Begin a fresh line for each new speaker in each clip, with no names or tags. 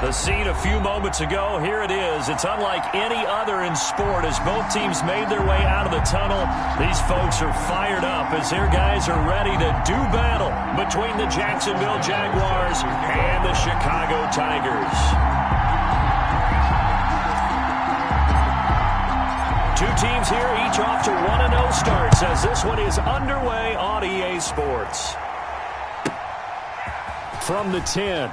The scene a few moments ago, here it is. It's unlike any other in sport as both teams made their way out of the tunnel. These folks are fired up as their guys are ready to do battle between the Jacksonville Jaguars and the Chicago Tigers. Two teams here, each off to 1-0 starts as this one is underway on EA Sports. From the 10.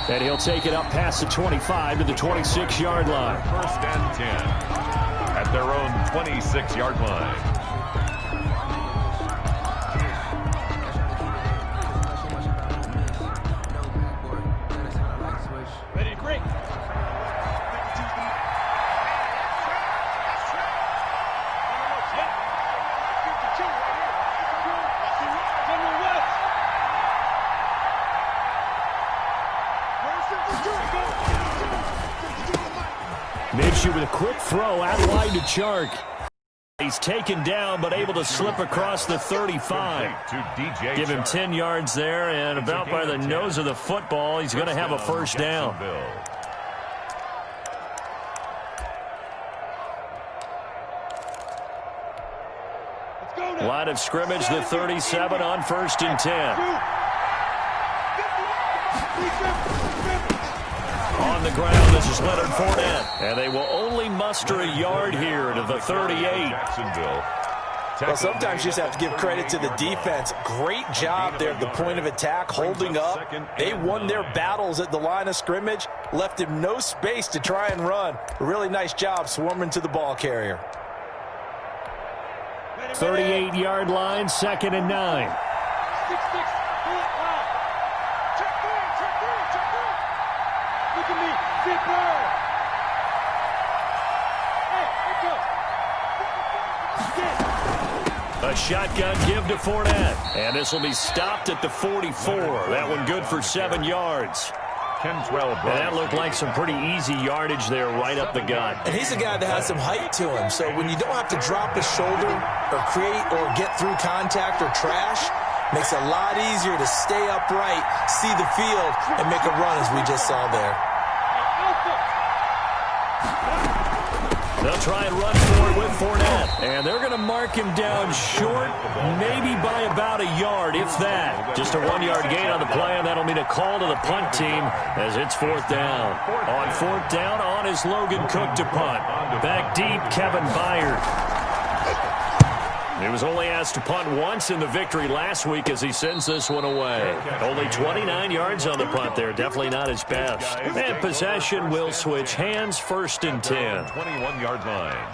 And he'll take it up past the 25 to the 26-yard line.
First and 10 at their own 26-yard line.
Ready to break.
Minshew with a quick throw out wide to Chark. He's taken down but able to slip across the 35. Give him 10 yards there, and about by the nose of the football, he's going to have a first down. Line of scrimmage, the 37 on 1st and 10. On the ground, this is Leonard Fournette. And they will only muster a yard here to the 38.
Well, sometimes you just have to give credit to the defense. Great job there at the point of attack, holding up. They won their battles at the line of scrimmage, left him no space to try and run. A really nice job swarming to the ball carrier.
38-yard line, 2nd and 9. A shotgun give to Fournette. And this will be stopped at the 44. That one good for 7 yards. And that looked like some pretty easy yardage there right up the gut.
And he's a guy that has some height to him. So when you don't have to drop his shoulder or create or get through contact or trash, makes it a lot easier to stay upright, see the field, and make a run as we just saw there.
They'll try and run for it with Fournette. And they're going to mark him down short, maybe by about a yard, if that. Just a 1-yard gain on the play, and that'll mean a call to the punt team as it's 4th down. On 4th down, on is Logan Cook to punt. Back deep, Kevin Byard. He was only asked to punt once in the victory last week as he sends this one away. Only 29 yards on the punt there. Definitely not his best. And possession will switch hands, 1st and 10.
21-yard line.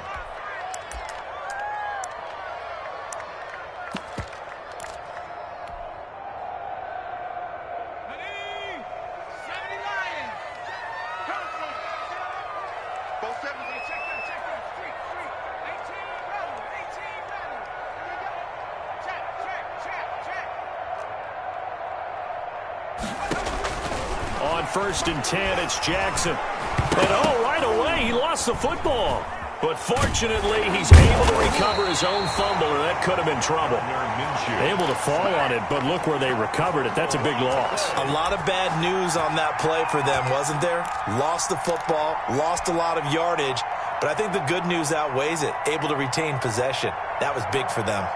On 1st and 10, it's Jackson. And right away, he lost the football. But fortunately, he's able to recover his own fumble, or that could have been trouble. Able to fall on it, but look where they recovered it. That's a big loss.
A lot of bad news on that play for them, wasn't there? Lost the football, lost a lot of yardage, but I think the good news outweighs it. Able to retain possession. That was big for them.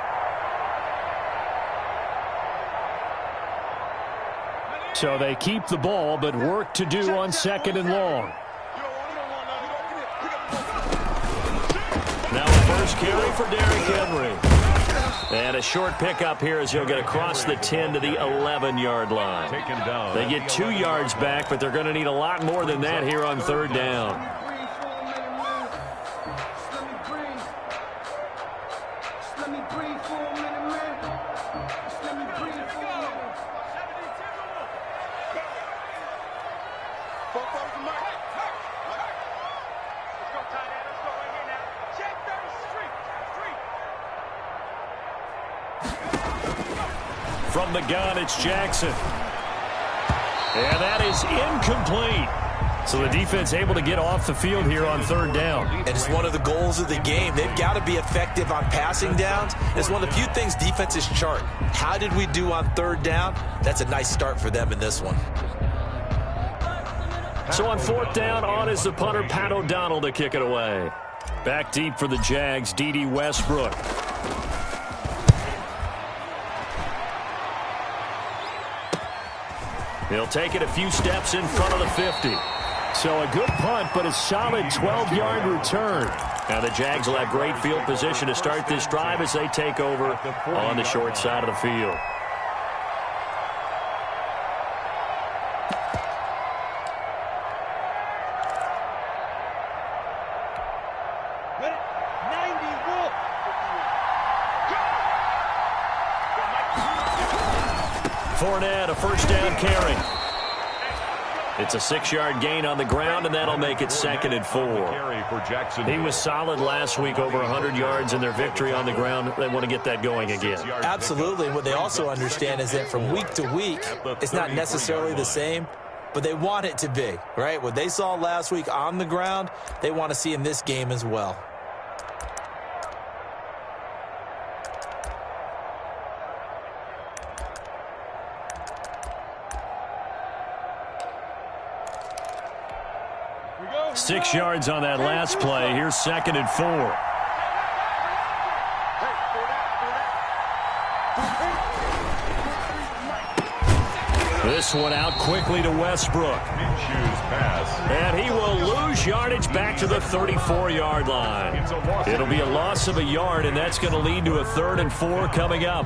So they keep the ball, but work to do on 2nd and long. Now a first carry for Derrick Henry. And a short pickup here as he'll get across the 10 to the 11-yard line. They get 2 yards back, but they're going to need a lot more than that here on 3rd down. From the gun, it's Jackson. And that is incomplete. So the defense able to get off the field here on third down.
And it's one of the goals of the game. They've got to be effective on passing downs. It's one of the few things defenses chart. How did we do on third down? That's a nice start for them in this one.
So on fourth down, on is the punter, Pat O'Donnell, to kick it away. Back deep for the Jags, D.D. Westbrook. He'll take it a few steps in front of the 50. So a good punt, but a solid 12-yard return. Now the Jags will have great field position to start this drive as they take over on the short side of the field. Fournette, a first down carry. It's a 6-yard gain on the ground, and that'll make it 2nd and 4. He was solid last week, over 100 yards in their victory on the ground. They want to get that going again.
Absolutely. What they also understand is that from week to week, it's not necessarily the same, but they want it to be, right? What they saw last week on the ground, they want to see in this game as well.
Six yards on that last play. Here's 2nd and 4. This one out quickly to Westbrook. And he will lose yardage back to the 34-yard line. It'll be a loss of a yard, and that's going to lead to a 3rd and 4 coming up.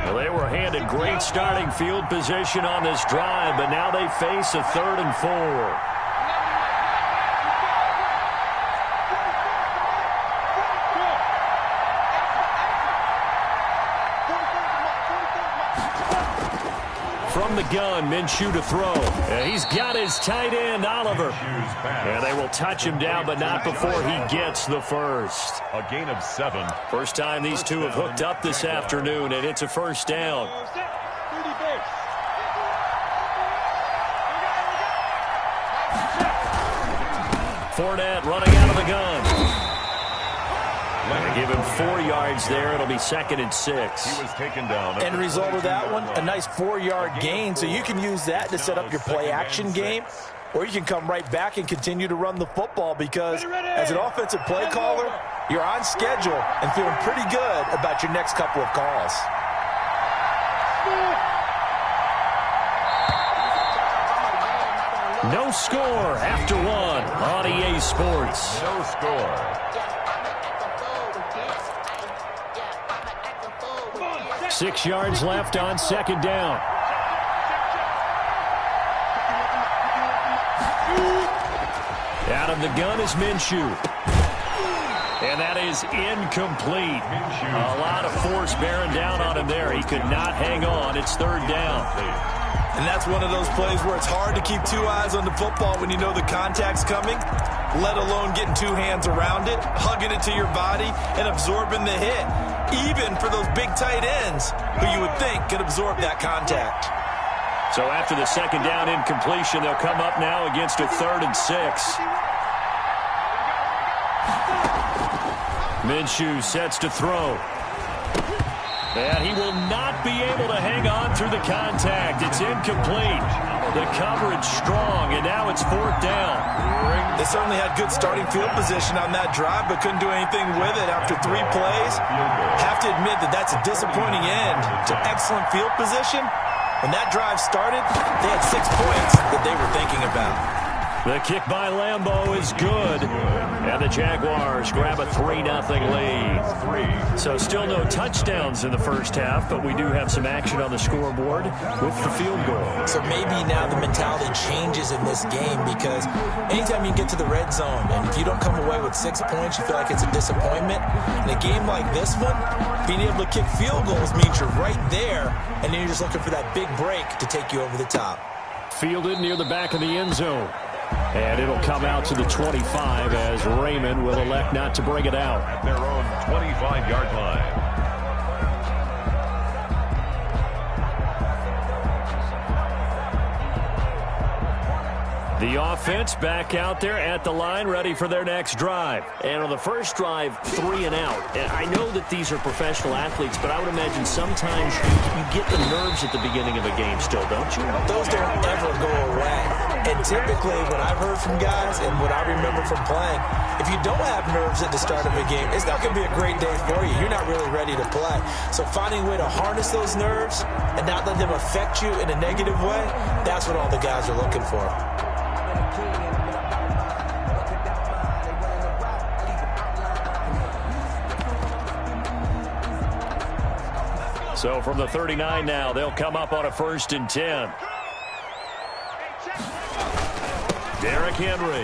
Well, they were handed great starting field position on this drive, but now they face a 3rd and 4. From the gun, Minshew to throw. And he's got his tight end, Oliver. And they will touch him down, but not before he gets the first.
A gain of 7.
First time these two have hooked up this afternoon, and it's a first down. Fournette running out of the gun. They give him 4 yards there. It'll be 2nd and 6.
He was taken down.
End result of that one, a nice 4-yard gain. So you can use that to set up your play-action game, or you can come right back and continue to run the football because as an offensive play caller, you're on schedule and feeling pretty good about your next couple of calls.
No score after 1 on EA Sports.
No score.
6 yards left on 2nd down. Out of the gun is Minshew. And that is incomplete. A lot of force bearing down on him there. He could not hang on. It's 3rd down.
And that's one of those plays where it's hard to keep 2 eyes on the football when you know the contact's coming, let alone getting 2 hands around it, hugging it to your body, and absorbing the hit, even for those big tight ends who you would think could absorb that contact.
So after the 2nd down incompletion, they'll come up now against a 3rd and 6. Minshew sets to throw. And he will not be able to hang on through the contact. It's incomplete. The coverage strong, and now it's 4th down.
They certainly had good starting field position on that drive, but couldn't do anything with it after 3 plays. Have to admit that that's a disappointing end to excellent field position. When that drive started, they had 6 points that they were thinking about.
The kick by Lambeau is good. And the Jaguars grab a 3-0 lead. So still no touchdowns in the first half, but we do have some action on the scoreboard with the field goal.
So maybe now the mentality changes in this game because anytime you get to the red zone and if you don't come away with 6 points, you feel like it's a disappointment. In a game like this one, being able to kick field goals means you're right there, and then you're just looking for that big break to take you over the top.
Fielded near the back of the end zone. And it'll come out to the 25 as Raymond will elect not to bring it out.
At their own 25-yard line.
The offense back out there at the line, ready for their next drive. And on the first drive, 3 and out. And I know that these are professional athletes, but I would imagine sometimes you get the nerves at the beginning of a game still, don't you?
Those don't ever go away. And typically, what I've heard from guys and what I remember from playing, if you don't have nerves at the start of a game, it's not going to be a great day for you. You're not really ready to play. So finding a way to harness those nerves and not let them affect you in a negative way, that's what all the guys are looking for.
So from the 39 now, they'll come up on a 1st and 10. Derrick Henry.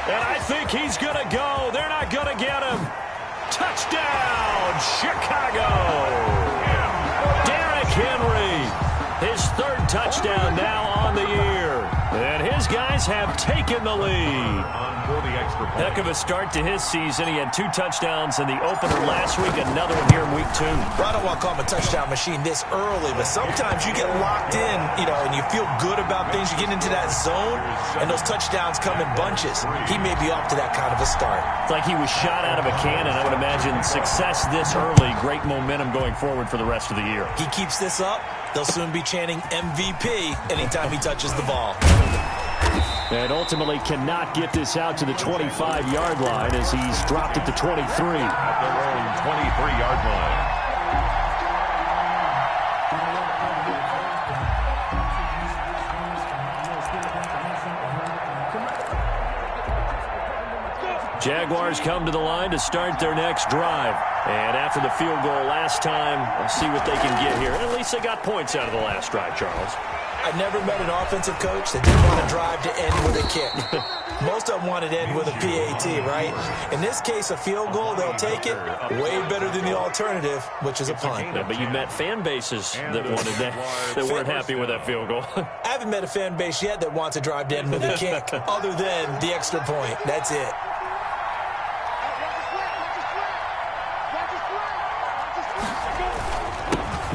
And I think he's going to go. They're not going to get him. Touchdown, Chicago. Derrick Henry, his 3rd touchdown now on the year. And his guys have taken the lead. Heck of a start to his season. He had 2 touchdowns in the opener last week, another one here in week 2.
Well, I don't want to call him a touchdown machine this early, but sometimes you get locked in, and you feel good about things. You get into that zone, and those touchdowns come in bunches. He may be off to that kind of a start.
It's like he was shot out of a cannon. I would imagine success this early, great momentum going forward for the rest of the year.
He keeps this up, they'll soon be chanting MVP anytime he touches the ball.
And ultimately cannot get this out to the 25-yard line as he's dropped it to 23.
At their own 23-yard line.
Jaguars come to the line to start their next drive. And after the field goal last time, we'll see what they can get here. At least they got points out of the last drive, Charles.
I've never met an offensive coach that didn't want to drive to end with a kick. Most of them wanted to end with a PAT, right? In this case, a field goal, they'll take it. Way better than the alternative, which is a punt.
Yeah, but you've met fan bases that wanted that weren't happy with that field goal.
I haven't met a fan base yet that wants to drive to end with a kick other than the extra point. That's it.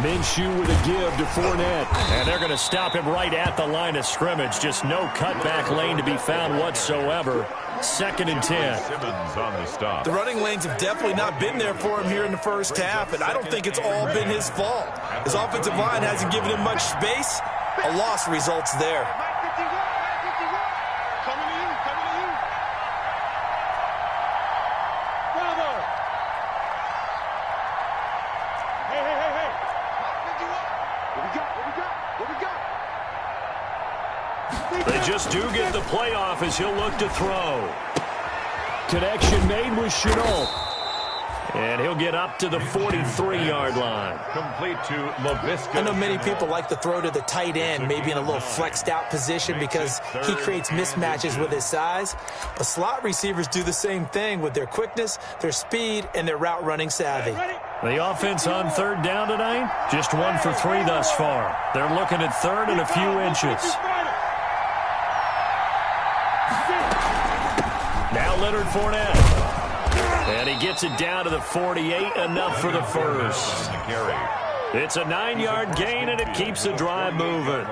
Minshew with a give to Fournette. And they're going to stop him right at the line of scrimmage. Just no cutback lane to be found whatsoever. 2nd and 10.
Simmons on the stop.
The running lanes have definitely not been there for him here in the first half, and I don't think it's all been his fault. His offensive line hasn't given him much space. A loss results there.
They just do get the playoff as he'll look to throw. Connection made with Chenault. And he'll get up to the 43-yard line.
Complete to LaVisca.
I know many people like to throw to the tight end, maybe in a little flexed out position because he creates mismatches with his size. But slot receivers do the same thing with their quickness, their speed, and their route running savvy.
The offense on 3rd down tonight, just 1 for 3 thus far. They're looking at 3rd and a few inches. Now Leonard Fournette. And he gets it down to the 48, enough for the first. It's a 9-yard gain, and it keeps the drive moving.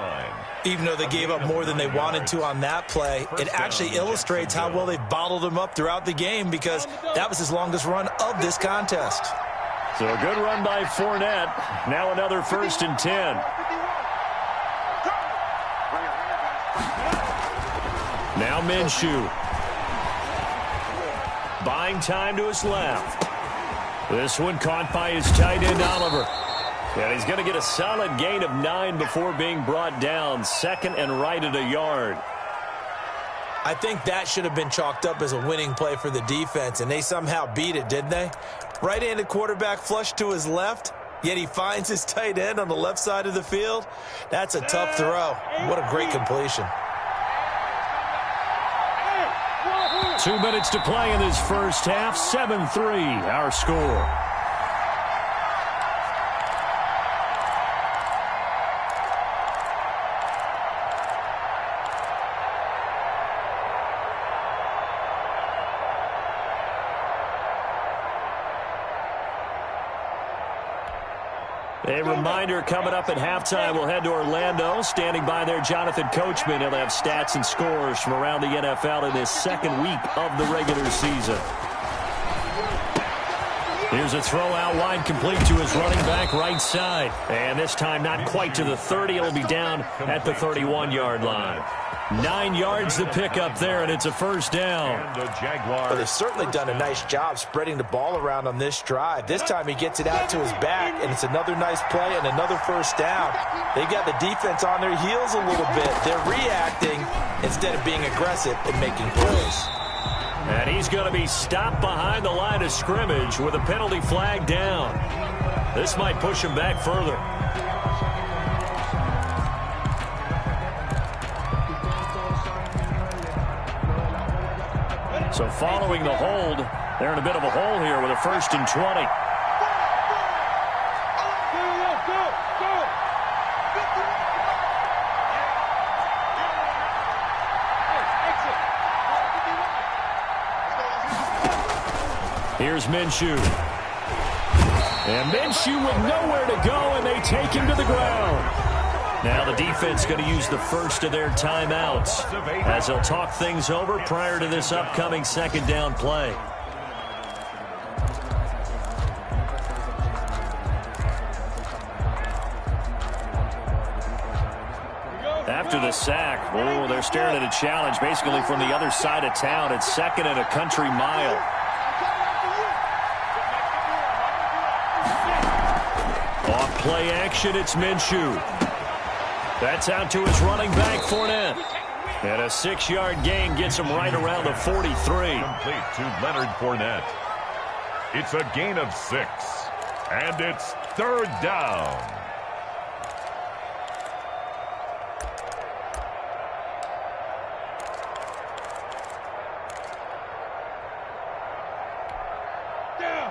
Even though they gave up more than they wanted to on that play, it actually illustrates how well they've bottled him up throughout the game because that was his longest run of this contest.
So a good run by Fournette. Now another 1st and 10. Now Minshew. Buying time to his left. This one caught by his tight end, Oliver. And he's going to get a solid gain of 9 before being brought down. 2nd and right at a yard.
I think that should have been chalked up as a winning play for the defense, and they somehow beat it, didn't they? Right-handed quarterback flush to his left, yet he finds his tight end on the left side of the field. That's a tough throw. What a great completion.
2 minutes to play in this first half. 7-3, our score. A reminder coming up at halftime, we'll head to Orlando. Standing by there, Jonathan Coachman. He'll have stats and scores from around the NFL in this second week of the regular season. Here's a throw out wide, complete to his running back right side. And this time not quite to the 30. It'll be down at the 31-yard line. 9 yards to pick up there, and it's a first down.
Well, they've certainly done a nice job spreading the ball around on this drive. This time he gets it out to his back, and it's another nice play and another first down. They've got the defense on their heels a little bit. They're reacting instead of being aggressive and making plays.
And he's going to be stopped behind the line of scrimmage with a penalty flag down. This might push him back further. So following the hold, they're in a bit of a hole here with a 1st and 20. Here's Minshew. And Minshew with nowhere to go, and they take him to the ground. Now the defense going to use the first of their timeouts as they'll talk things over prior to this upcoming second down play. After the sack, oh, they're staring at a challenge basically from the other side of town. It's 2nd and a country mile. Off play action, it's Minshew. That's out to his running back, Fournette. And a 6-yard gain gets him right around the 43.
Complete to Leonard Fournette. It's a gain of 6. And it's 3rd down.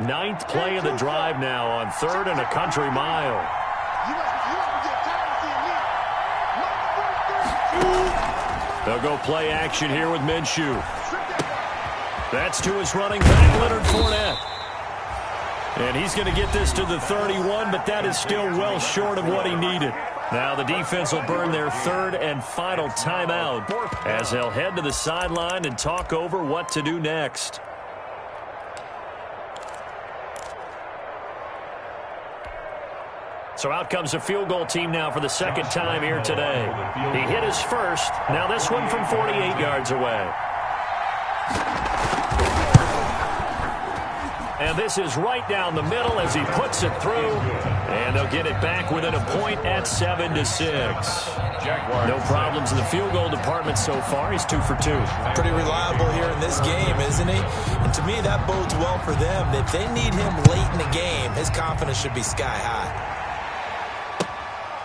Ninth play of the drive now on 3rd and a country mile. They'll go play action here with Minshew. That's to his running back, Leonard Fournette. And he's going to get this to the 31, but that is still well short of what he needed. Now the defense will burn their 3rd and final timeout as they'll head to the sideline and talk over what to do next. So out comes the field goal team now for the second time here today. He hit his first. Now this one from 48 yards away. And this is right down the middle as he puts it through. And they'll get it back within a point at 7-6. No problems in the field goal department so far. He's 2 for 2.
Pretty reliable here in this game, isn't he? And to me, that bodes well for them. If they need him late in the game, his confidence should be sky high.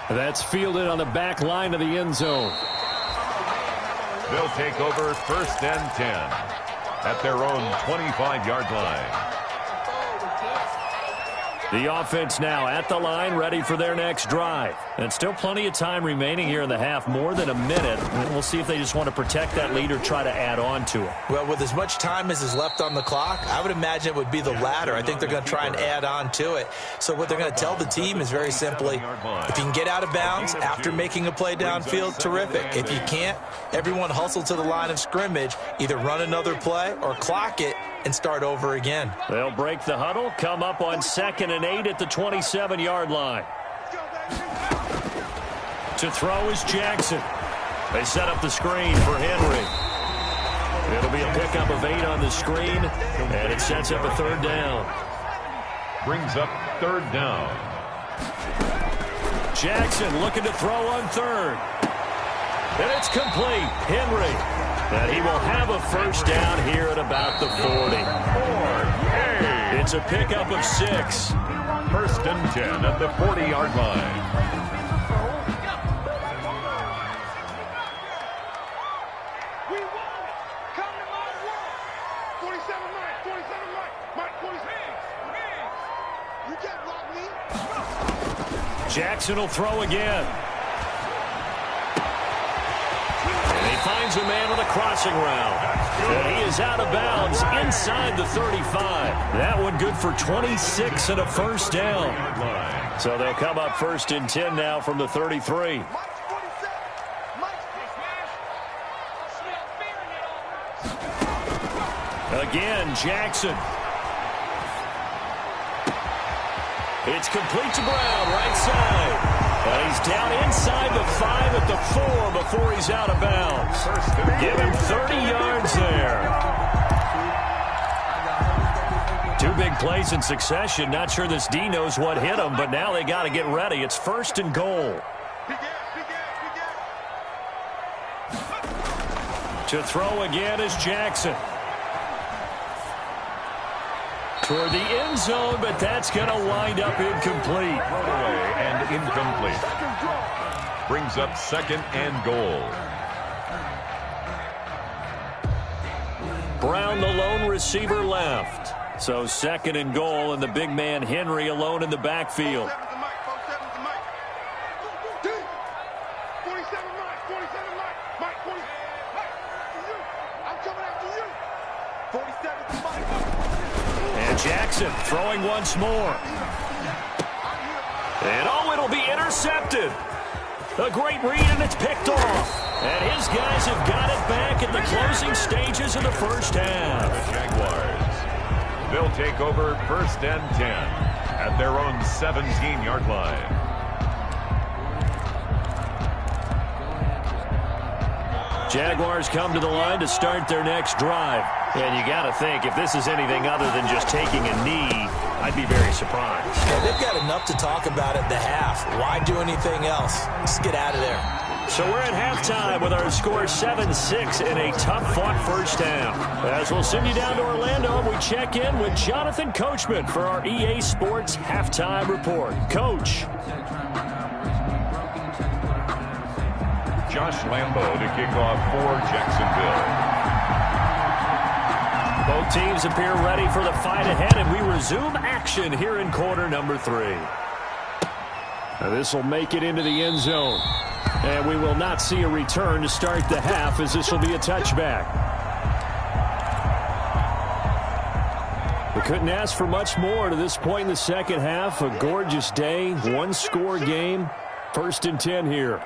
That's fielded on the back line of the end zone.
They'll take over 1st and 10 at their own 25-yard line.
The offense now at the line, ready for their next drive. And still plenty of time remaining here in the half, more than a minute. And we'll see if they just want to protect that lead or try to add on to it.
Well, with as much time as is left on the clock, I would imagine it would be the latter. I think they're going to try and add on to it. So what they're going to tell the team is very simply, if you can get out of bounds after making a play downfield, terrific. If you can't, everyone hustle to the line of scrimmage, either run another play or clock it and start over again.
They'll break the huddle, come up on 2nd and 8 at the 27-yard line. To throw is Jackson. They set up the screen for Henry. It'll be a pickup of 8 on the screen, and it sets up a 3rd down.
Brings up 3rd down.
Jackson looking to throw on 3rd. And it's complete. Henry. And he will have a first down here at about the 40. It's a pickup of 6.
1st and 10 at the 40-yard line.
We won it. Come to my world. 47 Mike. 47 Mike. Mike 46. You can't block me.
Jackson will throw again. And he finds a man with a crossing route. And he is out of bounds inside the 35. That one good for 26 and a first down. So they'll come up 1st and 10 now from the 33. Again, Jackson. It's complete to Brown, right side. And he's down inside the 5 at the 4 before he's out of bounds. Give him 30 yards there. 2 big plays in succession. Not sure this D knows what hit him, but now they got to get ready. It's 1st and goal. To throw again is Jackson. Toward the end zone, but that's going to wind up incomplete.
Away and incomplete. Brings up 2nd and goal.
Brown, the lone receiver, left. So 2nd and goal, and the big man Henry alone in the backfield. And Jackson throwing once more. And it'll be intercepted. A great read, and it's picked off. And his guys have got it back at the closing stages of the first half.
The Jaguars. They'll take over 1st and 10 at their own 17-yard line.
Jaguars come to the line to start their next drive. And you got to think, if this is anything other than just taking a knee, I'd be very surprised.
Yeah, they've got enough to talk about at the half. Why do anything else? Just get out of there.
So we're at halftime with our score 7-6 in a tough-fought first down. As we'll send you down to Orlando, we check in with Jonathan Coachman for our EA Sports Halftime Report. Coach.
Josh Lambo to kick off for Jacksonville.
Both teams appear ready for the fight ahead, and we resume action here in quarter number 3. Now this will make it into the end zone. And we will not see a return to start the half, as this will be a touchback. We couldn't ask for much more to this point in the second half. A gorgeous day, one-score game. 1st and 10 here.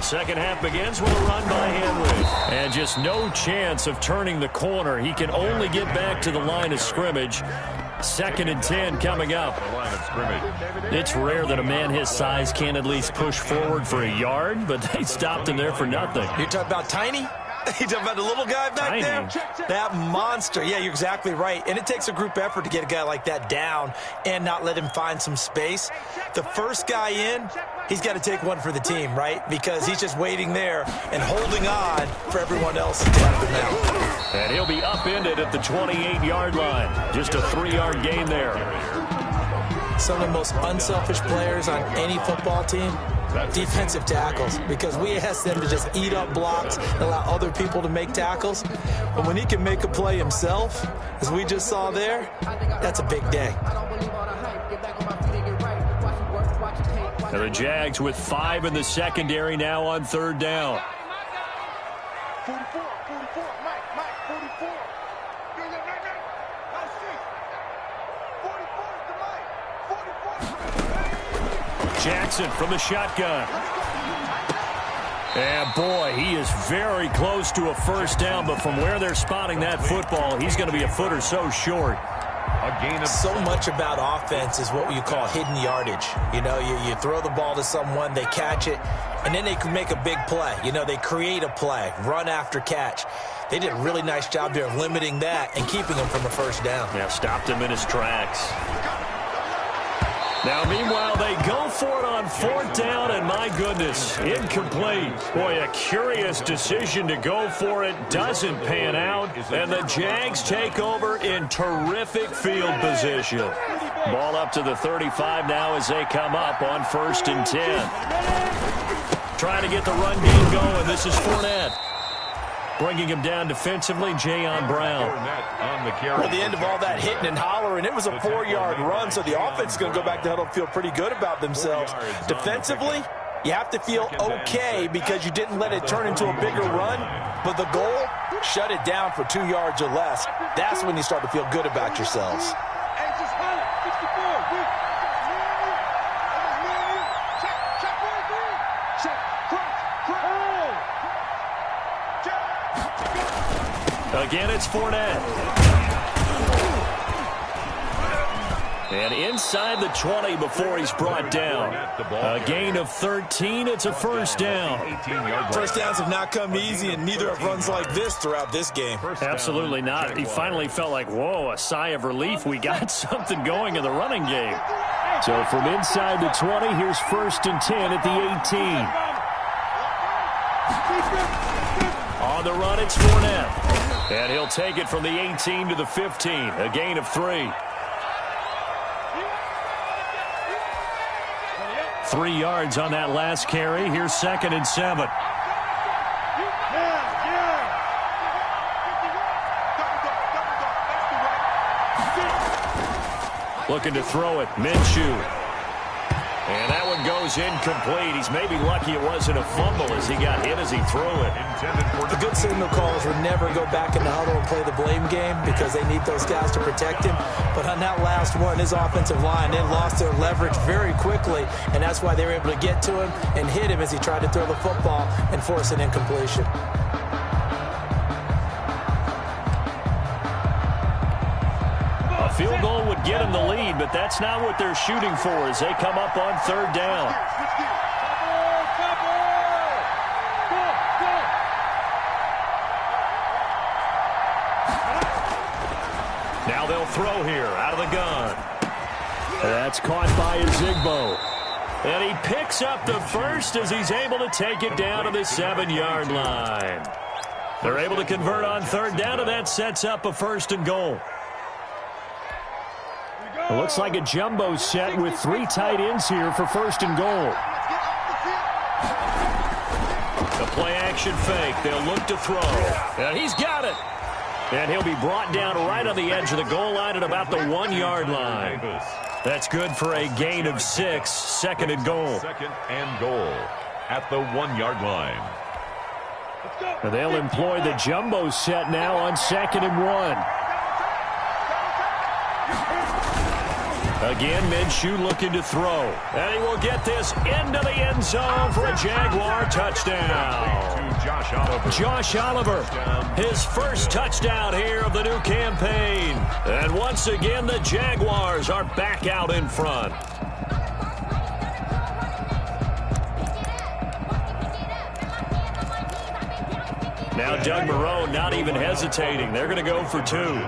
Second half begins with a run by Henry. And just no chance of turning the corner. He can only get back to the line of scrimmage. 2nd and 10 coming up. It's rare that a man his size can at least push forward for a yard, but they stopped him there for nothing.
You're talking about Tiny? You talking about the little guy back there? That monster. Yeah, you're exactly right. And it takes a group effort to get a guy like that down and not let him find some space. The first guy in, he's got to take one for the team, right? Because he's just waiting there and holding on for everyone else to help him out.
And he'll be upended at the 28-yard line. Just a 3-yard gain there.
Some of the most unselfish players on any football team, defensive tackles, because we ask them to just eat up blocks and allow other people to make tackles. But when he can make a play himself, as we just saw there, that's a big day.
And the Jags with 5 in the secondary now on 3rd down.
44, Mike, 44.
Jackson from the shotgun. And boy, he is very close to a first down, but from where they're spotting that football, he's going to be a foot or so short.
A gain of
so much about offense is what you call hidden yardage. You know, you throw the ball to someone, they catch it, and then they can make a big play. You know, they create a play, run after catch. They did a really nice job there of limiting that and keeping him from a first down.
Yeah, stopped him in his tracks. Now, meanwhile, they go for it on 4th down, and my goodness, incomplete. Boy, a curious decision to go for it. Doesn't pan out, and the Jags take over in terrific field position. Ball up to the 35 now as they come up on 1st and 10. Trying to get the run game going. This is Fournette. Bringing him down defensively, Jayon Brown.
At the end of all that hitting and hollering, it was a 4-yard run, so the offense is going to go back to huddle and feel pretty good about themselves. Defensively, You have to feel okay because you didn't let it turn into a bigger run, but the goal, shut it down for 2 yards or less. That's when you start to feel good about yourselves.
Again, it's Fournette. And inside the 20 before he's brought down. A gain of 13. It's a first down.
First downs have not come easy, and neither have runs like this throughout this game.
Absolutely not. He finally felt like, whoa, a sigh of relief. We got something going in the running game. So from inside the 20, here's 1st and 10 at the 18. On the run, it's Fournette. And he'll take it from the 18 to the 15. A gain of 3. 3 yards on that last carry. Here's 2nd and 7. Looking to throw it. Minshew. And that one goes incomplete. He's maybe lucky it wasn't a fumble as he got hit as he threw it.
The good signal calls would never go back in the huddle and play the blame game because they need those guys to protect him. But on that last one, his offensive line, they lost their leverage very quickly, and that's why they were able to get to him and hit him as he tried to throw the football and force an incompletion.
Field goal would get him the lead, but that's not what they're shooting for as they come up on 3rd down. Now they'll throw here out of the gun. That's caught by Ezigbo. And he picks up the first as he's able to take it down to the 7-yard line. They're able to convert on 3rd down, and that sets up a 1st and goal. It looks like a jumbo set with 3 tight ends here for 1st and goal. The play-action fake. They'll look to throw. And he's got it. And he'll be brought down right on the edge of the goal line at about the 1-yard line. That's good for a gain of 6. 2nd and goal.
2nd and goal at the 1-yard line.
And they'll employ the jumbo set now on 2nd and 1. Again, Minshew looking to throw. And he will get this into the end zone for a Jaguar touchdown. Josh Oliver, his first touchdown here of the new campaign. And once again, the Jaguars are back out in front. Now Doug Marrone not even hesitating. They're going to go for 2.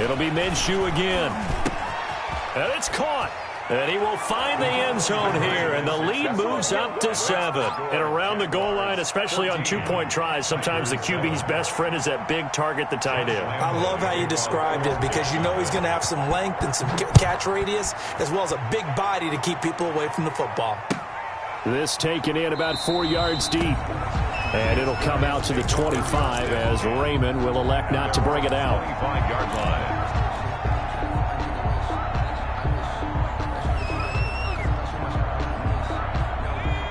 It'll be Minshew again. And it's caught. And he will find the end zone here. And the lead moves up to 7. And around the goal line, especially on 2-point tries, sometimes the QB's best friend is that big target, the tight end.
I love how you described it because you know he's going to have some length and some catch radius as well as a big body to keep people away from the football.
This taken in about 4 yards deep. And it'll come out to the 25 as Raymond will elect not to bring it out.
25-yard line.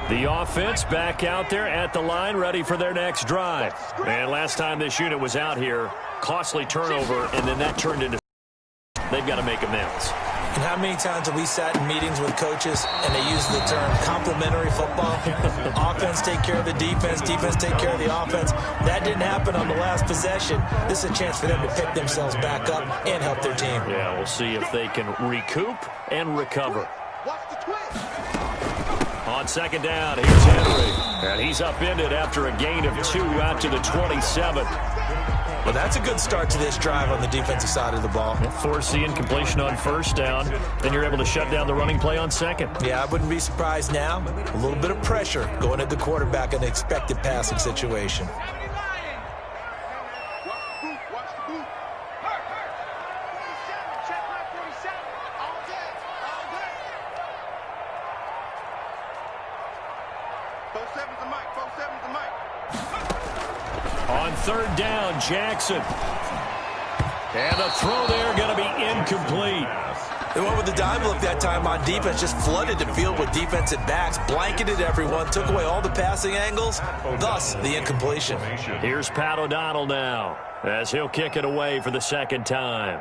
The offense back out there at the line, ready for their next drive. And last time this unit was out here, costly turnover, and then that turned into... They've got to make amends.
And how many times have we sat in meetings with coaches and they use the term complementary football? Offense take care of the defense, defense take care of the offense. That didn't happen on the last possession. This is a chance for them to pick themselves back up and help their team.
Yeah, we'll see if they can recoup and recover. On 2nd down, here's Henry. And he's upended after a gain of 2 out to the 27.
Well, that's a good start to this drive on the defensive side of the ball.
Force the incompletion on 1st down. Then you're able to shut down the running play on 2nd.
Yeah, I wouldn't be surprised now. A little bit of pressure going at the quarterback in the expected passing situation.
On 3rd down, Jackson. And the throw there going to be incomplete.
They went with the dime look that time on defense, just flooded the field with defensive backs, blanketed everyone, took away all the passing angles, thus the incompletion.
Here's Pat O'Donnell now, as he'll kick it away for the second time.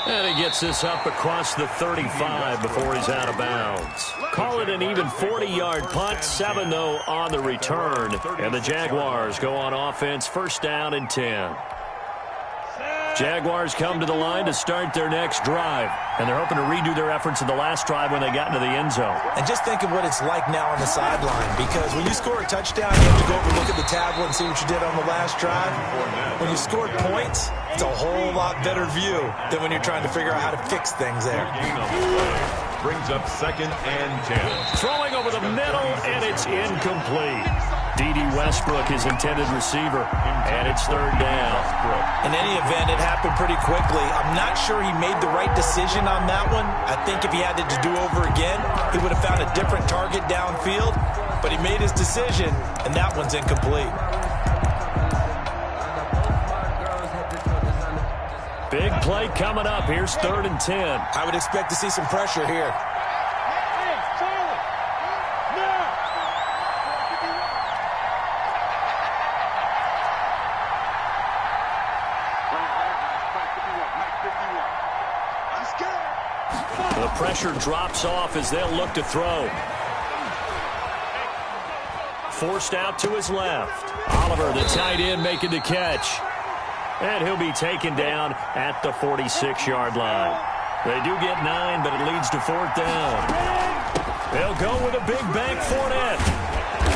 And he gets this up across the 35 before he's out of bounds. Call it an even 40-yard punt, 7 though on the return. And the Jaguars go on offense, first down and 10. Jaguars come to the line to start their next drive. And they're hoping to redo their efforts in the last drive when they got into the end zone.
And just think of what it's like now on the sideline. Because when you score a touchdown, you have to go over and look at the tablet and see what you did on the last drive. When you scored points, it's a whole lot better view than when you're trying to figure out how to fix things there.
Brings up 2nd and 10.
Throwing over the middle, and it's incomplete. D.D. Westbrook is intended receiver, and it's 3rd down.
In any event, it happened pretty quickly. I'm not sure he made the right decision on that one. I think if he had it to do over again, he would have found a different target downfield. But he made his decision, and that one's incomplete.
Big play coming up. Here's 3rd and 10.
I would expect to see some pressure here.
The pressure drops off as they'll look to throw. Forced out to his left. Oliver, the tight end, making the catch. And he'll be taken down at the 46-yard line. They do get 9, but it leads to 4th down. They'll go with a big bank Fournette.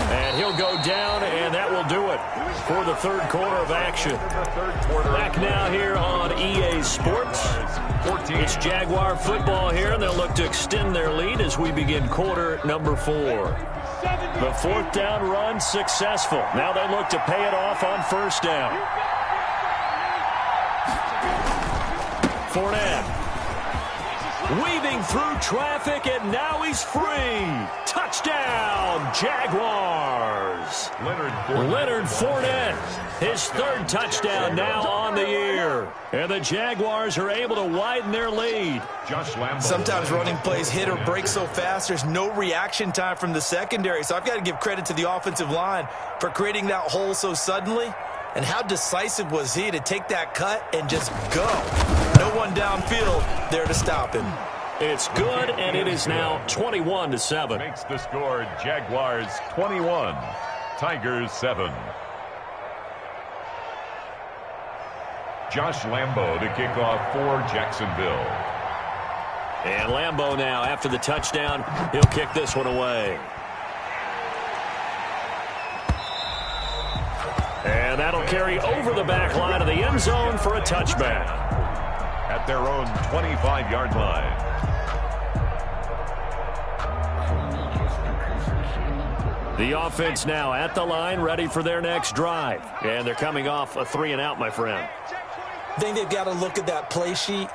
And he'll go down, and that will do it for the 3rd quarter of action. Back now here on EA Sports. It's Jaguar football here, and they'll look to extend their lead as we begin quarter number 4. The 4th down run successful. Now they look to pay it off on 1st down. Fournette weaving through traffic, and now he's free. Touchdown, Jaguars. Leonard Fournette, his 3rd touchdown now on the year. And the Jaguars are able to widen their lead.
Sometimes running plays hit or break so fast, there's no reaction time from the secondary. So I've got to give credit to the offensive line for creating that hole so suddenly. And how decisive was he to take that cut and just go? No one downfield there to stop him.
It's good, and it is now 21-7.
Makes the score Jaguars 21, Tigers 7. Josh Lambo to kick off for Jacksonville.
And Lambo now, after the touchdown, he'll kick this one away. And that'll carry over the back line of the end zone for a touchback.
At their own 25-yard line.
The offense now at the line, ready for their next drive. And they're coming off a 3-and-out, my friend.
I think they've got to look at that play sheet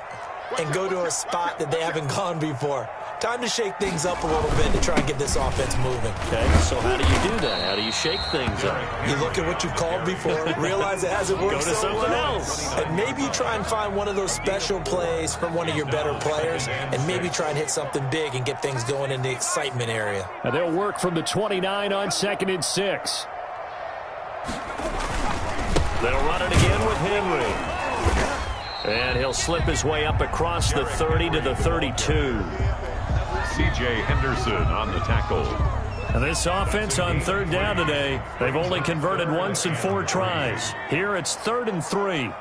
and go to a spot that they haven't gone before. Time to shake things up a little bit to try and get this offense moving.
Okay, so how do you do that? How do you shake things up?
You look at what you've called before, realize it hasn't worked
Go to something else.
And maybe you try and find one of those special plays from one of your better players, and maybe try and hit something big and get things going in the excitement area.
And they'll work from the 29 on 2nd and 6. They'll run it again with Henry. And he'll slip his way up across the 30 to the 32.
C.J. Henderson on the tackle.
And this offense on 3rd down today, they've only converted once in 4 tries. Here it's 3rd and 3.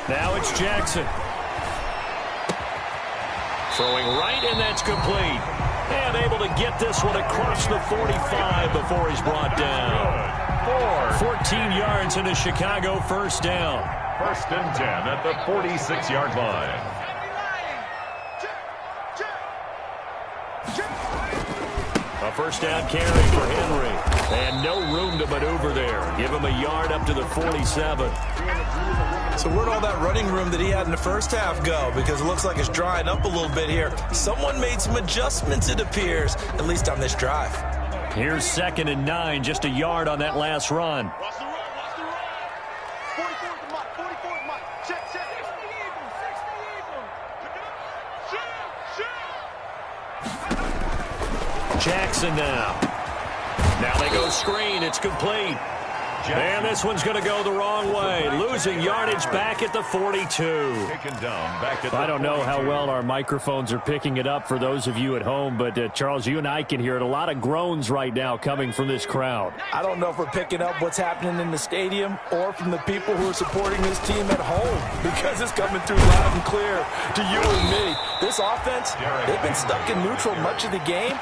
Now it's Jackson. Throwing right, and that's complete. And able to get this one across the 45 before he's brought down. 14 yards and a Chicago 1st down.
1st and 10 at the 46-yard line.
A 1st down carry for Henry. And no room to maneuver there. Give him a yard up to the 47.
So where'd all that running room that he had in the first half go? Because it looks like it's drying up a little bit here. Someone made some adjustments, it appears, at least on this drive.
Here's 2nd and 9, just a yard on that last run.
Watch the run, watch the run. 44 is Mike, 44 is Mike. Check. 60 Eagles, 60 Eagles.
Jackson now. Now they go screen. It's complete. And this one's going to go the wrong way. Losing yardage back at the 42. I don't know how well our microphones are picking it up for those of you at home, but Charles, you and I can hear it. A lot of groans right now coming from this crowd.
I don't know if we're picking up what's happening in the stadium or from the people who are supporting this team at home, because it's coming through loud and clear to you and me. This offense, they've been stuck in neutral much of the game.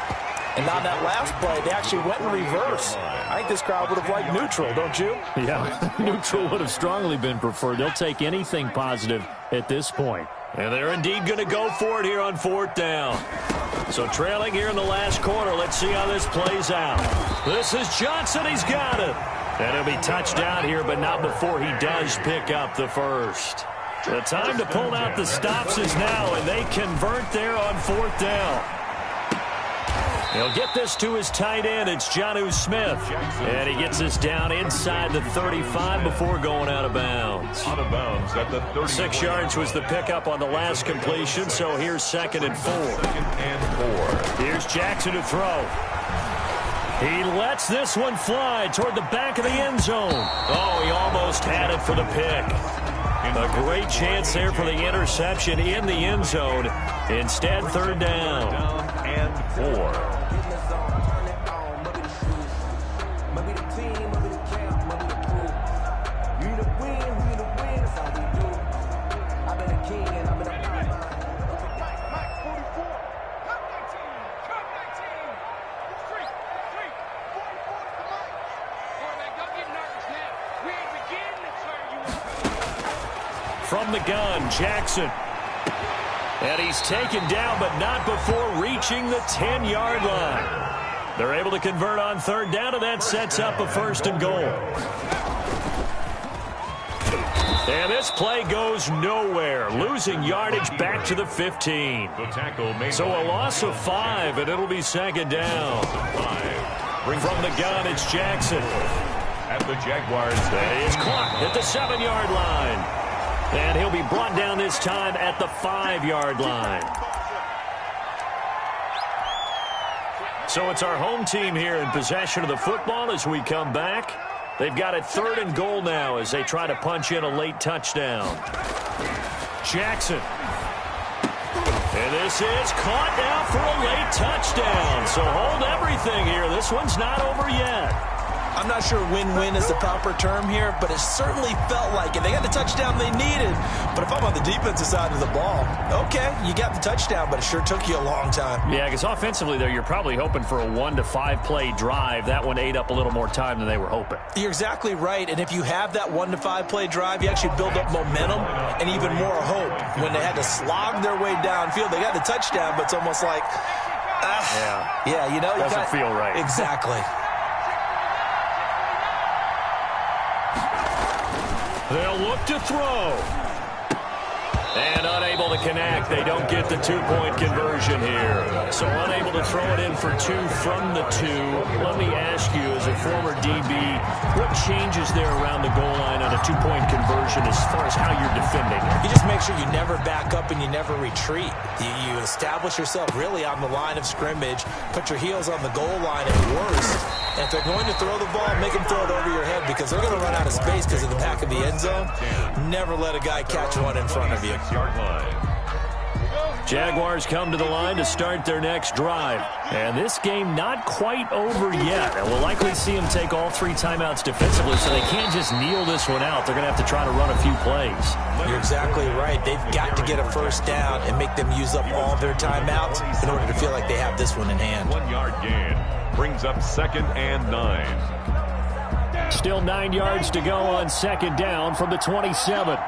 And on that last play, they actually went in reverse. I think this crowd would have liked neutral, don't you?
Yeah, neutral would have strongly been preferred. They'll take anything positive at this point. And they're indeed going to go for it here on 4th down. So trailing here in the last quarter. Let's see how this plays out. This is Johnson. He's got it. And it'll be touchdown here, but not before he does pick up the first. The time to pull out the stops is now, and they convert there on 4th down. He'll get this to his tight end. It's Jonnu Smith. And he gets this down inside the 35 before going out of bounds.
Out of bounds at the 30.
6 yards was the pickup on the last completion, so here's 2nd and 4. Here's Jackson to throw. He lets this one fly toward the back of the end zone. Oh, he almost had it for the pick. A great chance there for the interception in the end zone. Instead, 3rd down.
And 4.
From the gun, Jackson. And he's taken down, but not before reaching the 10-yard line. They're able to convert on 3rd down, and that sets up a 1st and goal. And this play goes nowhere, losing yardage back to the 15. So a loss of 5, and it'll be 2nd down. From the gun, it's Jackson.
At the Jaguars.
And he is caught at the 7-yard line. And he'll be brought down this time at the 5-yard line. So it's our home team here in possession of the football as we come back. They've got it 3rd and goal now as they try to punch in a late touchdown. Jackson. And this is caught now for a late touchdown. So hold everything here. This one's not over yet.
I'm not sure win-win is the proper term here, but it certainly felt like it. They got the touchdown they needed, but if I'm on the defensive side of the ball, okay, you got the touchdown, but it sure took you a long time.
Yeah, because offensively, though, you're probably hoping for a 1 to 5 play drive. That one ate up a little more time than they were hoping.
You're exactly right, and if you have that 1 to 5 play drive, you actually build up momentum and even more hope. When they had to slog their way downfield, they got the touchdown, but it's almost like, yeah, you know,
doesn't feel right.
Exactly.
They'll look to throw. And unable to connect. They don't get the 2-point conversion here. So unable to throw it in for 2 from the 2. Let me ask you, as a former DB, what changes there around the goal line on a 2-point conversion as far as how you're defending it?
You just make sure you never back up and you never retreat. You establish yourself really on the line of scrimmage, put your heels on the goal line at worst. And if they're going to throw the ball, make them throw it over your head because they're going to run out of space because of the back of the end zone. Never let a guy catch one in front of you.
Jaguars come to the line to start their next drive. And this game not quite over yet. And we'll likely see them take all 3 timeouts defensively, so they can't just kneel this one out. They're going to have to try to run a few plays.
You're exactly right. They've got to get a 1st down and make them use up all their timeouts in order to feel like they have this one in hand.
1-yard gain brings up 2nd and 9.
Still 9 yards to go on 2nd down from the 27.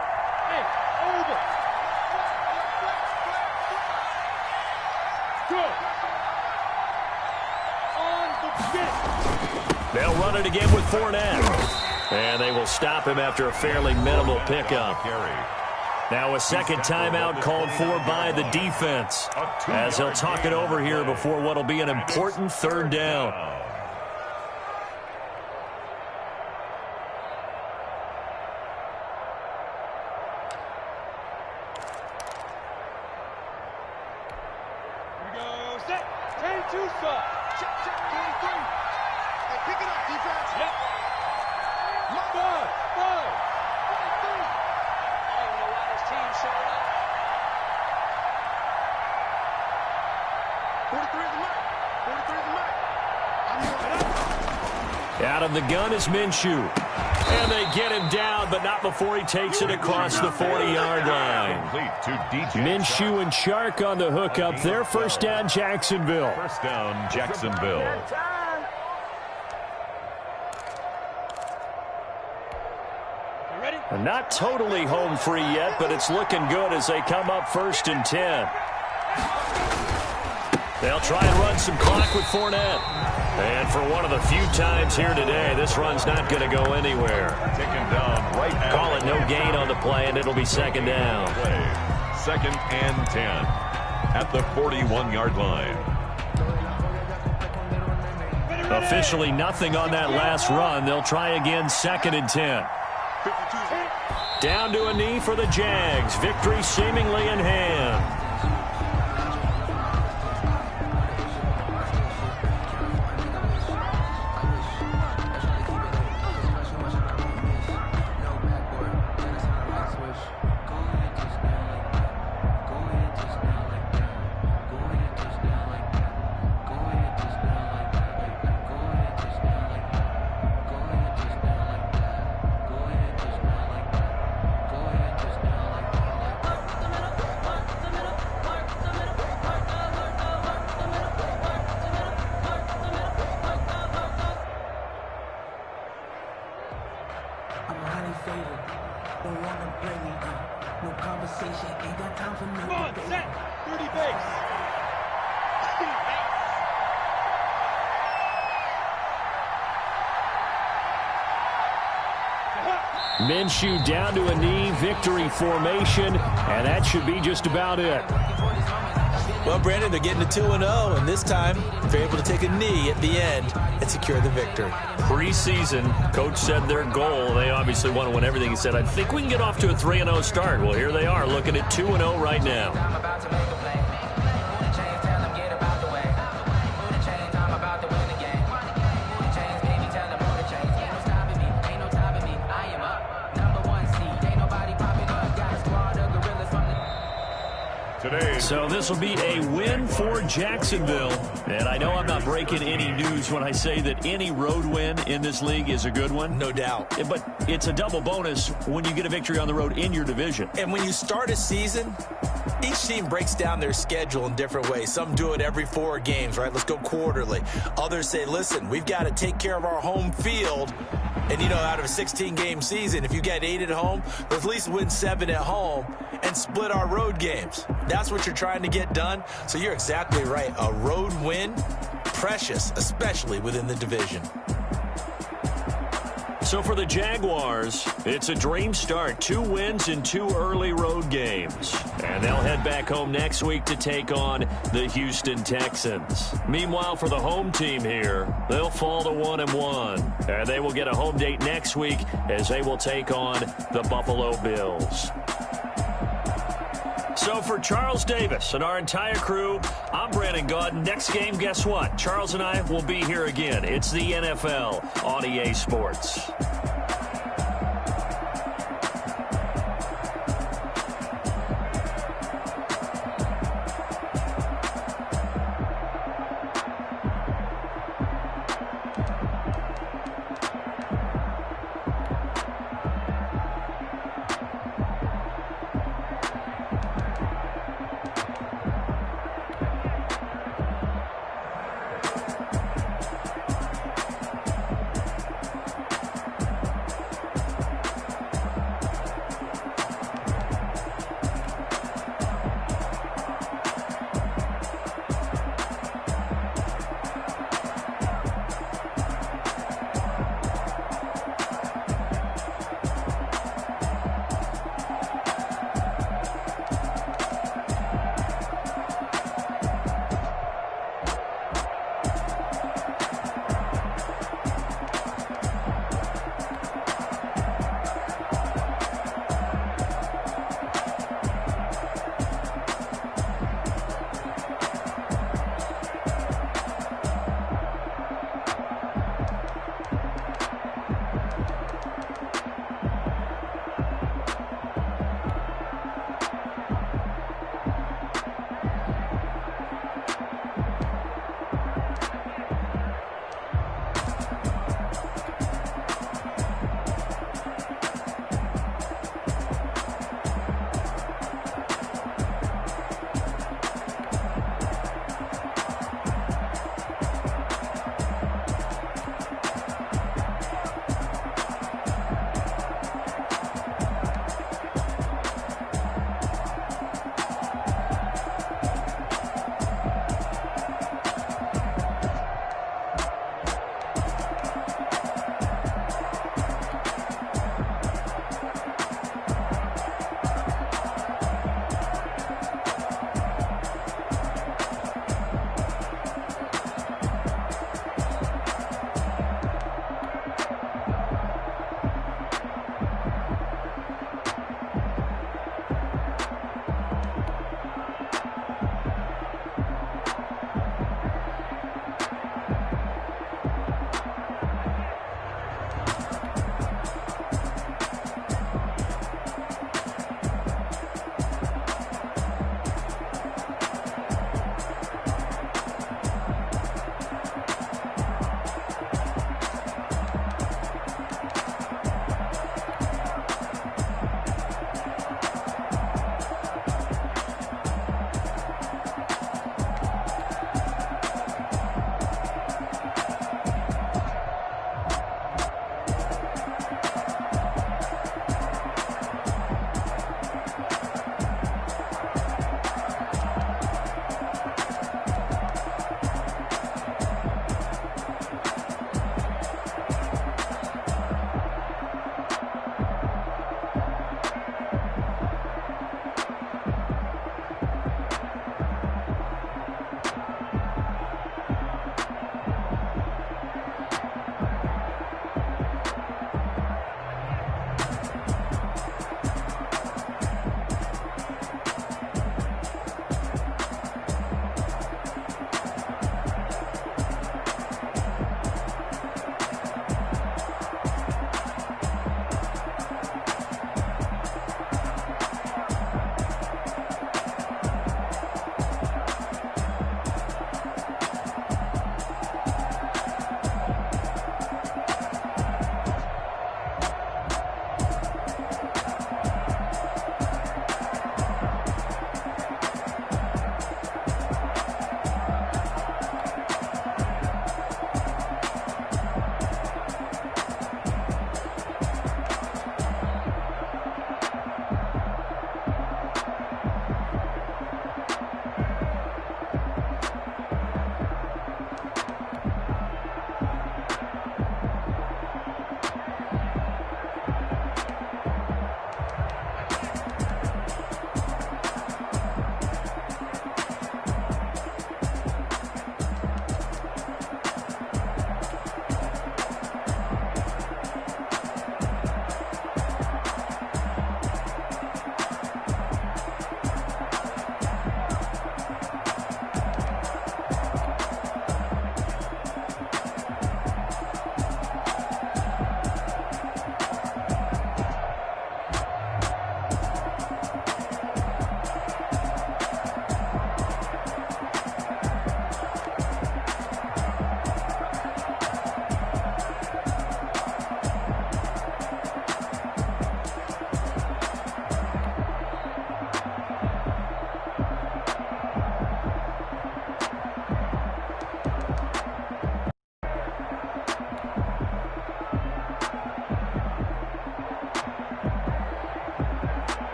They'll run it again with Fournette. And they will stop him after a fairly minimal pickup. Now a second timeout called for by the defense, as he'll talk it over here before what will be an important third down. Out of the gun is Minshew. And they get him down, but not before he takes it across the 40-yard line. Minshew and Chark on the hookup. Their first down, Jacksonville.
First down, Jacksonville.
And not totally home free yet, but it's looking good as they come up 1st and 10. They'll try and run some clock with Fournette. And for one of the few times here today, this run's not going to go anywhere.
Taken down right.
Call it no gain on the play, and it'll be second down.
2nd and 10 at the 41-yard line.
Officially nothing on that last run. They'll try again 2nd and 10. Down to a knee for the Jags. Victory seemingly in hand. Minshew down to a knee, victory formation, and that should be just about it.
Well, Brandon, they're getting to 2-0, and this time they're able to take a knee at the end and secure the victory.
Preseason, coach said their goal, they obviously want to win everything. He said, I think we can get off to a 3-0 start. Well, here they are looking at 2-0 right now. So this will be a win for Jacksonville. And I know I'm not breaking any news when I say that any road win in this league is a good one.
No doubt.
But it's a double bonus when you get a victory on the road in your division.
And when you start a season, each team breaks down their schedule in different ways. Some do it every 4 games, right? Let's go quarterly. Others say, listen, we've got to take care of our home field. And, you know, out of a 16-game season, if you get 8 at home, let's at least win 7 at home and split our road games. That's what you're trying to get done. So you're exactly right. A road win, precious, especially within the division.
So for the Jaguars, it's a dream start. 2 wins in 2 early road games. And they'll head back home next week to take on the Houston Texans. Meanwhile, for the home team here, they'll fall to 1-1. And they will get a home date next week as they will take on the Buffalo Bills. So for Charles Davis and our entire crew, I'm Brandon Gaudin. Next game, guess what? Charles and I will be here again. It's the NFL on EA Sports.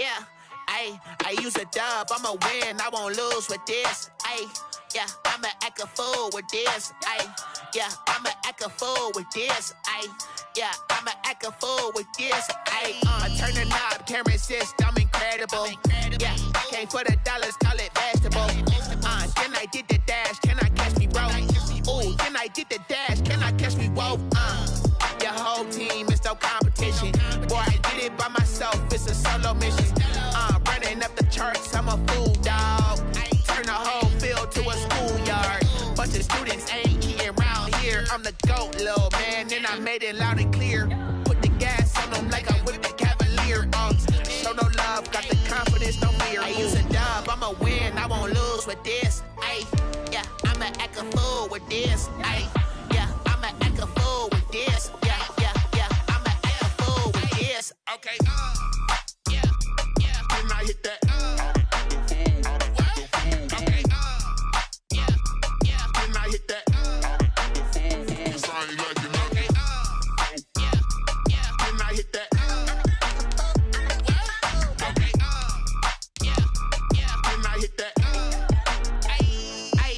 yeah. Ayy, I use a dub, I'ma win, I won't lose with this. Ayy, yeah, I'ma act a fool with this. Ayy, yeah, I'ma act a fool with this. Ayy, yeah, I'ma act a fool with this. Ayy, turn the knob, Terrance, I'm incredible. Yeah, came for the dollars, call it vegetable. Then I did the dash, can I catch me, bro? Ooh, then I did the dash, can I catch me, whoa? Your whole team is no competition. Boy, I did it by myself, it's a solo mission. Running up the charts, I'm a fool, dog. Turn the whole field to a schoolyard. Bunch of students ain't eating round here. I'm the GOAT, little man, and I made it loud and clear. Put the gas on them like I'm with the Cavalier. Show no love, got the confidence, no fear. I use a dub, I'ma win, I won't lose with this. Ay, yeah, I'ma act a fool with this. Ay, yeah, I'ma act a fool with this. Yeah, yeah, yeah, I'ma act a fool with this. Okay, yeah, yeah. Can I hit that? Okay, yeah, yeah. Can I hit that? Cause I ain't like it. Okay, yeah, yeah. Can I hit that? Okay, yeah, yeah. Can I hit that? Ay,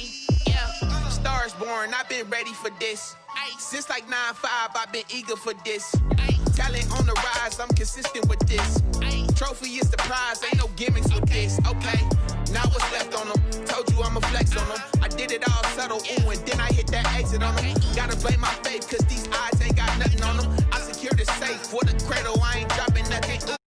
yeah. Stars born, I've been ready for this. Since like 9-5, I've been eager for this. Talent on the rise, I'm consistent with this. Trophy is the prize, ain't no gimmicks with this. Okay, now what's left on them? Told you I'ma flex on them. I did it all subtle, ooh, and then I hit that exit on them. Gotta blame my